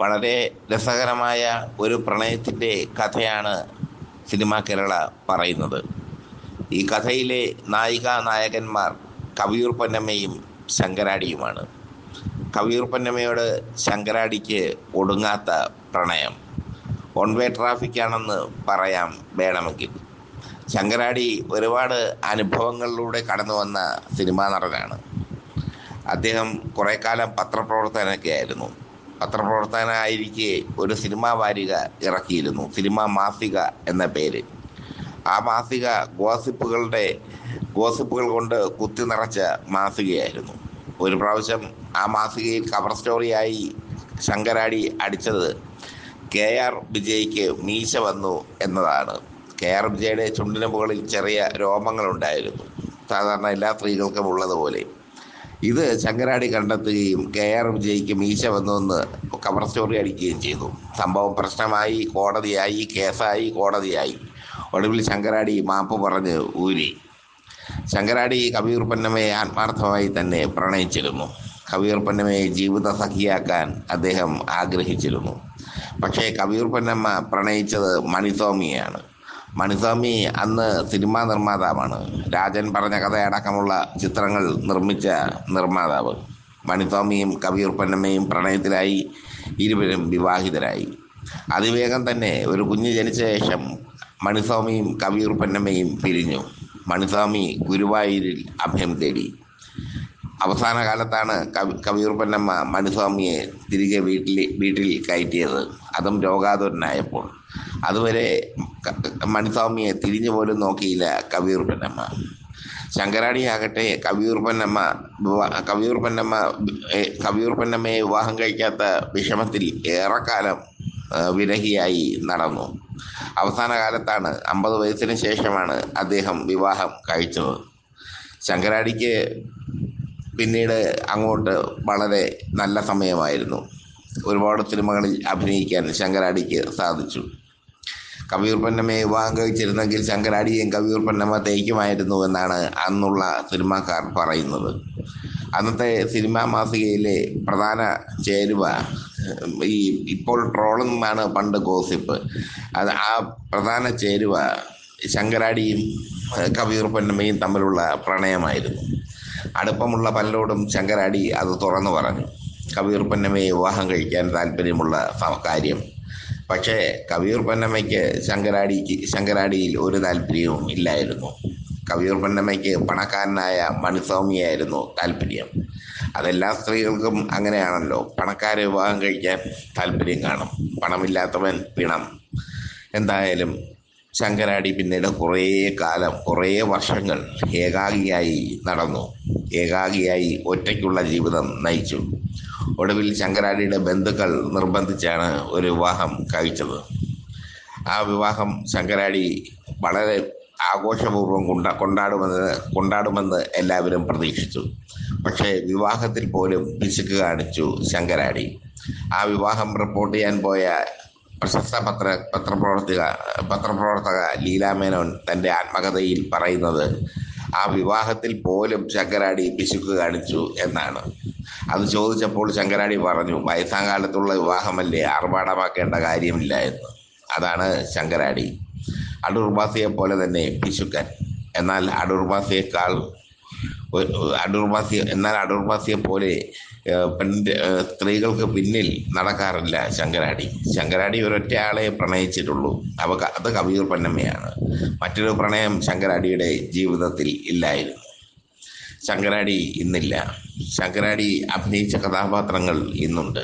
വളരെ രസകരമായ ഒരു പ്രണയത്തിൻ്റെ കഥയാണ് സിനിമ കേരള പറയുന്നത്. ഈ കഥയിലെ നായിക നായകന്മാർ കവിയൂർ പൊന്നമ്മയും ശങ്കരാടിയുമാണ്. കവിയൂർ പൊന്നമ്മയോട് ശങ്കരാടിക്ക് ഒടുങ്ങാത്ത പ്രണയം. വൺ വേ ട്രാഫിക്കാണെന്ന് പറയാം വേണമെങ്കിൽ. ശങ്കരാടി ഒരുപാട് അനുഭവങ്ങളിലൂടെ കടന്നു വന്ന സിനിമാ നടനാണ്. അദ്ദേഹം കുറേ കാലം പത്രപ്രവർത്തകനൊക്കെ ആയിരുന്നു. പത്രപ്രവർത്തകനായിരിക്കെ ഒരു സിനിമാ വാരിക ഇറക്കിയിരുന്നു, സിനിമാ മാസിക എന്ന പേര്. ആ മാസിക ഗോസിപ്പുകൾ കൊണ്ട് കുത്തി നിറച്ച മാസികയായിരുന്നു. ഒരു പ്രാവശ്യം ആ മാസികയിൽ കവർ സ്റ്റോറിയായി ശങ്കരാടി അടിച്ചത് KR വിജയ്ക്ക് മീശ വന്നു എന്നതാണ്. KR വിജയുടെ ചുണ്ടിന് മുകളിൽ ചെറിയ രോമങ്ങളുണ്ടായിരുന്നു, സാധാരണ എല്ലാ സ്ത്രീകൾക്കും ഉള്ളതുപോലെ. ഇത് ശങ്കരാടി കണ്ടെത്തുകയും KR വിജയ്ക്ക് മീശ വന്നുവെന്ന് കവർ സ്റ്റോറി അടിക്കുകയും ചെയ്തു. സംഭവം പ്രശ്നമായി, കോടതിയായി, കേസായി, കോടതിയായി. ഒടുവിൽ ശങ്കരാടി മാപ്പ് പറഞ്ഞ് ഊരി. ശങ്കരാടി കവിയൂർ പൊന്നമ്മയെ ആത്മാർത്ഥമായി തന്നെ പ്രണയിച്ചിരുന്നു. കവിയൂർ പൊന്നമ്മയെ ജീവിത സഖിയാക്കാൻ അദ്ദേഹം ആഗ്രഹിച്ചിരുന്നു. പക്ഷേ കവിയൂർ പൊന്നമ്മ പ്രണയിച്ചത് മണിസ്വാമിയെയാണ്. മണിസ്വാമി അന്ന് സിനിമാ നിർമ്മാതാവാണ്. രാജൻ പറഞ്ഞ കഥയടക്കമുള്ള ചിത്രങ്ങൾ നിർമ്മിച്ച നിർമ്മാതാവ്. മണിസ്വാമിയും കവിയൂർ പൊന്നമ്മയും പ്രണയത്തിലായി. ഇരുവരും വിവാഹിതരായി. അതിവേഗം തന്നെ ഒരു കുഞ്ഞ് ജനിച്ച ശേഷം മണിസ്വാമിയും കവിയൂർ പൊന്നമ്മയും പിരിഞ്ഞു. മണിസ്വാമി ഗുരുവായൂരിൽ അഭയം തേടി. അവസാന കാലത്താണ് കവിയൂർ പൊന്നമ്മ മണിസ്വാമിയെ തിരികെ വീട്ടിൽ കയറ്റിയത്, അതും രോഗാതുരനായപ്പോൾ. അതുവരെ മണിസ്വാമിയെ തിരിഞ്ഞു പോലും നോക്കിയില്ല കവിയൂർ പൊന്നമ്മ. ശങ്കരാടിയാകട്ടെ കവിയൂർ പൊന്നമ്മയെ വിവാഹം കഴിക്കാത്ത വിഷമത്തിൽ ഏറെക്കാലം വിരഹിയായി നടന്നു. അവസാന കാലത്താണ്, 50 വയസ്സിന് ശേഷമാണ് അദ്ദേഹം വിവാഹം കഴിച്ചത്. ശങ്കരാടിക്ക് പിന്നീട് അങ്ങോട്ട് വളരെ നല്ല സമയമായിരുന്നു. ഒരുപാട് സിനിമകളിൽ അഭിനയിക്കാൻ ശങ്കരാടിക്ക് സാധിച്ചു. കവിയൂർ പൊന്നമ്മയെ വിവാഹം കഴിച്ചിരുന്നെങ്കിൽ ശങ്കരാടിയെയും കവിയൂർ പൊന്നമ്മ തേക്കുമായിരുന്നു എന്നാണ് അന്നുള്ള സിനിമാക്കാർ പറയുന്നത്. അന്നത്തെ സിനിമാ മാസികയിലെ പ്രധാന ചേരുവ, ഇപ്പോൾ ട്രോളെന്നാണ് പണ്ട് ഗോസിപ്പ്, ആ പ്രധാന ചേരുവ ശങ്കരാടിയും കവിയൂർ പൊന്നമ്മയും തമ്മിലുള്ള പ്രണയമായിരുന്നു. അടുപ്പമുള്ള പലരോടും ശങ്കരാടി അത് തുറന്നു പറഞ്ഞു, കവിയൂർ പൊന്നമ്മയെ വിവാഹം കഴിക്കാൻ താല്പര്യമുള്ള കാര്യം. പക്ഷേ കവിയൂർ പൊന്നമ്മയ്ക്ക് ശങ്കരാടിയിൽ ഒരു താല്പര്യവും ഇല്ലായിരുന്നു. കവിയൂർ പൊന്നമ്മയ്ക്ക് പണക്കാരനായ മണിസ്വാമിയായിരുന്നു താല്പര്യം. അതെല്ലാ സ്ത്രീകൾക്കും അങ്ങനെയാണല്ലോ, പണക്കാരെ വിവാഹം കഴിക്കാൻ താല്പര്യം കാണും, പണമില്ലാത്തവൻ പിണം. എന്തായാലും ശങ്കരാടി പിന്നീട് കുറേ വർഷങ്ങൾ ഏകാഗിയായി നടന്നു. ഏകാഗിയായി ഒറ്റയ്ക്കുള്ള ജീവിതം നയിച്ചു. ഒടുവിൽ ശങ്കരാടിയുടെ ബന്ധുക്കൾ നിർബന്ധിച്ചാണ് ഒരു വിവാഹം കഴിച്ചത്. ആ വിവാഹം ശങ്കരാടി വളരെ ആഘോഷപൂർവ്വം കൊണ്ടാടുമെന്ന് എല്ലാവരും പ്രതീക്ഷിച്ചു. പക്ഷേ വിവാഹത്തിൽ പോലും പിശുക്ക് കാണിച്ചു ശങ്കരാടി. ആ വിവാഹം റിപ്പോർട്ട് ചെയ്യാൻ പോയ പ്രശസ്ത പത്രപ്രവർത്തക ലീലാമേനോൻ തൻ്റെ ആത്മകഥയിൽ പറയുന്നത് ആ വിവാഹത്തിൽ പോലും ശങ്കരാടി പിശുക്ക് കാണിച്ചു എന്നാണ്. അത് ചോദിച്ചപ്പോൾ ശങ്കരാടി പറഞ്ഞു, വയസ്സാകാലത്തുള്ള വിവാഹമല്ലേ, ആർഭാടമാക്കേണ്ട കാര്യമില്ല എന്ന്. അതാണ് ശങ്കരാടി. അടൂർ ബാസിയെ പോലെ തന്നെ പിശുക്കൻ. എന്നാൽ അടൂർ ബാസിയെ പോലെ സ്ത്രീകൾക്ക് പിന്നിൽ നടക്കാറില്ല ശങ്കരാടി ഒരൊറ്റ ആളെ പ്രണയിച്ചിട്ടുള്ളൂ. അത് കവിയൂർ പൊന്നമ്മയാണ്. മറ്റൊരു പ്രണയം ശങ്കരാടിയുടെ ജീവിതത്തിൽ ഇല്ലായിരുന്നു. ശങ്കരാടി ഇന്നില്ല. ശങ്കരാടി അഭിനയിച്ച കഥാപാത്രങ്ങൾ ഇന്നുണ്ട്.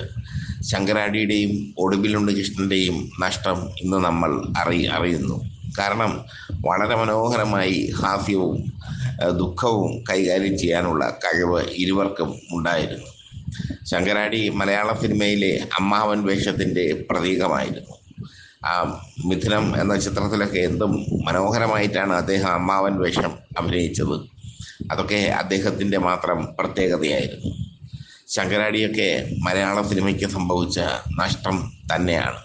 ശങ്കരാടിയുടെയും ഒടുവിലുണ്ണികൃഷ്ണൻ്റെയും നഷ്ടം ഇന്ന് നമ്മൾ അറിയുന്നു. കാരണം വളരെ മനോഹരമായി ഹാസ്യവും ദുഃഖവും കൈകാര്യം ചെയ്യാനുള്ള കഴിവ് ഇരുവർക്കും ഉണ്ടായിരുന്നു. ശങ്കരാടി മലയാള സിനിമയിലെ അമ്മാവൻ വേഷത്തിൻ്റെ പ്രതീകമായിരുന്നു. ആ മിഥുനം എന്ന ചിത്രത്തിലൊക്കെ എന്തും മനോഹരമായിട്ടാണ് അദ്ദേഹം അമ്മാവൻ വേഷം അഭിനയിച്ചത്. അതൊക്കെ അദ്ദേഹത്തിൻ്റെ മാത്രം പ്രത്യേകതയായിരുന്നു. ശങ്കരാടിയൊക്കെ മലയാള സിനിമയ്ക്ക് സംഭവിച്ച നഷ്ടം തന്നെയാണ്.